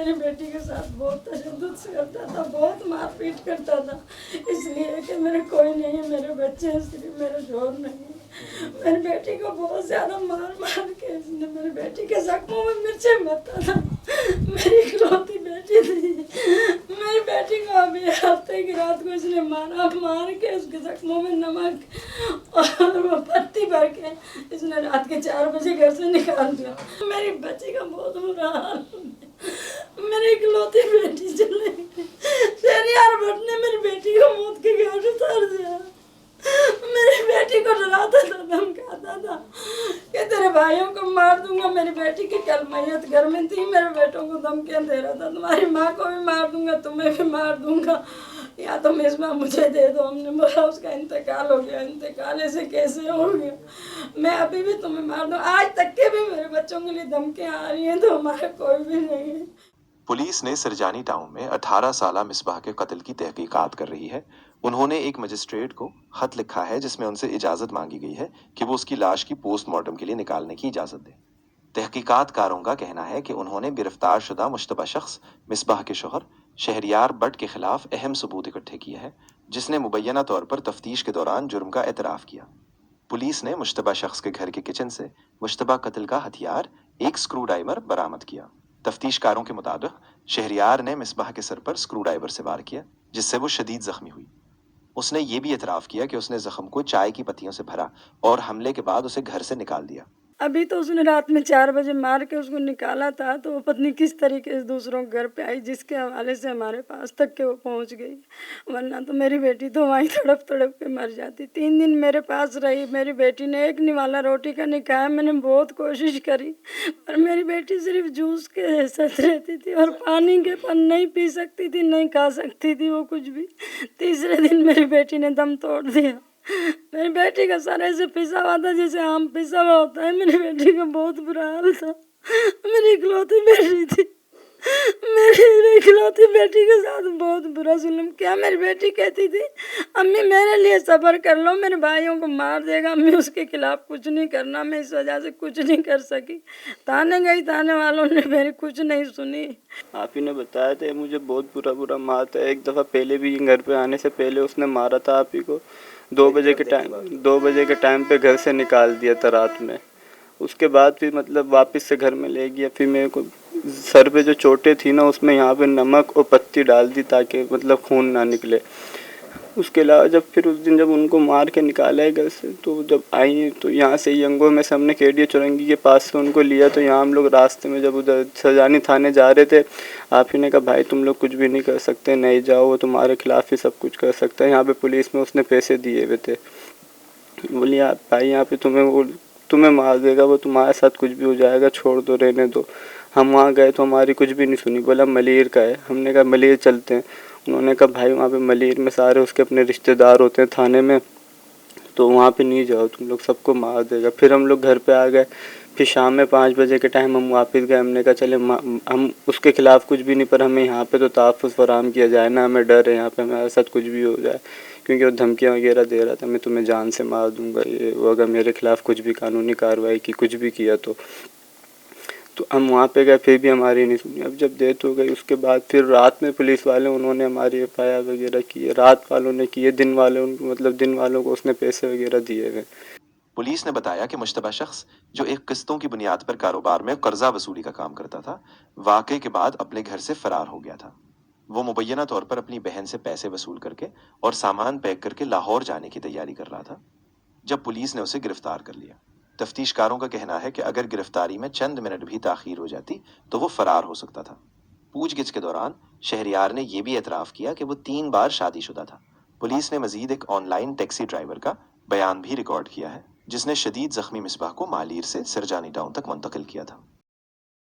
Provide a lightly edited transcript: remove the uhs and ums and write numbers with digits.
میری بیٹی کے ساتھ بہت تشدد کرتا تھا، بہت مار پیٹ کرتا تھا، اس لیے کہ میرے کوئی نہیں ہے، میرے بچے ہیں، صرف میرے شوہر نہیں ہے۔ میری بیٹی کو بہت زیادہ مار کے اس نے میری بیٹی کے زخموں میں مرچیں مارتا تھا۔ میری اکلوتی بیٹی تھی، میری بیٹی کو ابھی ہفتے کی رات کو اس نے مار کے اس کے زخموں میں نمک اور وہ پتی بھر کے اس نے رات کے 4 بجے گھر سے نکال دیا۔ میری بچی کا بہت برا حال ہے، میری اکلوتی بیٹی چلے گئی، شہریار بھٹ نے میری بیٹی کو موت کے گھاٹ اتار دیا۔ میری بیٹی کو ڈراتا تھا، دھمکاتا تھا کہ تیرے بھائیوں کو مار دوں گا۔ میری بیٹی کی کل میت گھر میں تھی، میرے بیٹوں کو دھمکیاں دے رہا تھا، تمہاری ماں کو بھی مار دوں گا، تمہیں بھی مار دوں گا، یا تم اس میں مجھے دے دو۔ ہم نے بولا اس کا انتقال ہو گیا۔ انتقال ایسے کیسے ہو گیا؟ میں ابھی بھی تمہیں مار دوں۔ آج تک کے بھی میرے بچوں کے لیے دھمکیاں آ رہی ہیں، تو ہمارا کوئی بھی نہیں ہے۔ پولیس نے سرجانی ٹاؤن میں 18 سالہ مصباح کے قتل کی تحقیقات کر رہی ہے۔ انہوں نے ایک مجسٹریٹ کو خط لکھا ہے جس میں ان سے اجازت مانگی گئی ہے کہ وہ اس کی لاش کی پوسٹ مارٹم کے لیے نکالنے کی اجازت دیں۔ تحقیقات کاروں کا کہنا ہے کہ انہوں نے گرفتار شدہ مشتبہ شخص مصباح کے شوہر شہریار بٹ کے خلاف اہم ثبوت اکٹھے کیے ہیں، جس نے مبینہ طور پر تفتیش کے دوران جرم کا اعتراف کیا۔ پولیس نے مشتبہ شخص کے گھر کے کچن سے مشتبہ قتل کا ہتھیار، ایک اسکرو ڈرائیور برآمد کیا۔ تفتیش کاروں کے مطابق شہریار نے مصباح کے سر پر اسکرو ڈرائیور سے وار کیا، جس سے وہ شدید زخمی ہوئی۔ اس نے یہ بھی اعتراف کیا کہ اس نے زخم کو چائے کی پتیوں سے بھرا اور حملے کے بعد اسے گھر سے نکال دیا۔ ابھی تو اس نے رات میں 4 بجے مار کے اس کو نکالا تھا، تو وہ پتنی کس طریقے سے دوسروں کے گھر پہ آئی، جس کے حوالے سے ہمارے پاس تک کہ وہ پہنچ گئی، ورنہ تو میری بیٹی تو وہیں تڑپ تڑپ کے مر جاتی۔ 3 دن میرے پاس رہی میری بیٹی نے، ایک نوالا روٹی کا نہیں کھایا۔ میں نے بہت کوشش کری، پر میری بیٹی صرف جوس کے ساتھ رہتی تھی اور پانی کے پن نہیں پی سکتی تھی، نہیں کھا سکتی تھی وہ کچھ بھی۔ تیسرے دن میری بیٹی نے دم توڑ دیا۔ میری بیٹی کا سر ایسے پسا ہوا تھا جیسے آم پسا ہوا ہوتا ہے۔ میری بیٹی کا بہت برا حال تھا، میری اکلوتی بیٹی تھی، میری اکلوتی بیٹی کے ساتھ بہت برا ظلم کیا۔ میری بیٹی کہتی تھی امی میرے لیے صبر کر لو، میرے بھائیوں کو مار دے گا، امی اس کے خلاف کچھ نہیں کرنا، میں اس وجہ سے کچھ نہیں کر سکی۔ تانے گئی، تانے والوں نے میری کچھ نہیں سنی۔ آپ ہی نے بتایا تھا مجھے بہت برا مارتا ہے۔ ایک دفعہ پہلے بھی گھر پہ آنے سے پہلے اس نے مارا تھا آپ ہی کو۔ 2 بجے کے ٹائم پہ گھر سے نکال دیا تھا رات میں۔ اس کے بعد پھر مطلب واپس سے گھر میں لے گیا۔ پھر میرے کو سر پہ جو چوٹیں تھی نا، اس میں یہاں پہ نمک اور پتی ڈال دی تاکہ مطلب خون نہ نکلے۔ اس کے علاوہ جب پھر اس دن جب ان کو مار کے نکالا ہے گھر سے، تو جب آئی تو یہاں سے ینگو میں سے ہم نے کیڈیا چورنگی کے پاس سے ان کو لیا، تو یہاں ہم لوگ راستے میں جب ادھر سرجانی تھانے جا رہے تھے، آپ ہی نے کہا بھائی تم لوگ کچھ بھی نہیں کر سکتے، نہیں جاؤ، وہ تمہارے خلاف ہی سب کچھ کر سکتا ہے۔ یہاں پہ پولیس میں اس نے پیسے دیے ہوئے تھے، بولی بھائی یہاں پہ تمہیں مار دے گا، وہ تمہارے ساتھ کچھ بھی ہو جائے گا، چھوڑ دو، رہنے دو۔ ہم وہاں گئے تو ہماری کچھ بھی نہیں سنی، بولا ملیر کا ہے۔ ہم نے کہا ملیر چلتے ہیں۔ انہوں نے کہا بھائی وہاں پہ ملیر میں سارے اس کے اپنے رشتہ دار ہوتے ہیں تھانے میں، تو وہاں پہ نہیں جاؤ، تم لوگ سب کو مار دے گا۔ پھر ہم لوگ گھر پہ آ گئے۔ پھر شام میں 5 بجے کے ٹائم ہم واپس گئے۔ ہم نے کہا چلے ہم اس کے خلاف کچھ بھی نہیں، پر ہمیں یہاں پہ تو تحفظ فراہم کیا جائے نا، ہمیں ڈر ہے یہاں پہ ہمارے ساتھ کچھ بھی ہو جائے، کیونکہ وہ دھمکیاں وغیرہ دے رہا تھا، میں تمہیں جان سے مار دوں گا، یہ وہ اگر میرے خلاف کچھ بھی قانونی کارروائی کی، کچھ بھی کیا تو ہم وہاں پہ گئے، پھر بھی ہماری نہیں سنی۔ اب جب ڈیتھ ہو گئی اس کے بعد پھر رات میں پولیس والے انہوں نے ہماری FIR وغیرہ کی ہے، رات والوں نے کی ہے، دن والوں کو اس نے پیسے وغیرہ دیے ہوئے۔ پولیس نے بتایا کہ مشتبہ شخص، جو ایک قسطوں کی بنیاد پر کاروبار میں قرضہ وصولی کا کام کرتا تھا، واقعے کے بعد اپنے گھر سے فرار ہو گیا تھا۔ وہ مبینہ طور پر اپنی بہن سے پیسے وصول کر کے اور سامان پیک کر کے لاہور جانے کی تیاری کر رہا تھا جب پولیس نے اسے گرفتار کر لیا۔ تفتیش کاروں کا کہنا ہے کہ اگر گرفتاری میں چند منٹ بھی تاخیر ہو جاتی تو وہ فرار ہو سکتا تھا۔ پوچھ گچھ کے دوران شہریار نے یہ بھی اعتراف کیا کہ وہ 3 بار شادی شدہ تھا۔ پولیس نے مزید ایک آن لائن ٹیکسی ڈرائیور کا بیان بھی ریکارڈ کیا ہے، جس نے شدید زخمی مصباح کو مالیر سے سرجانی ٹاؤن تک منتقل کیا تھا۔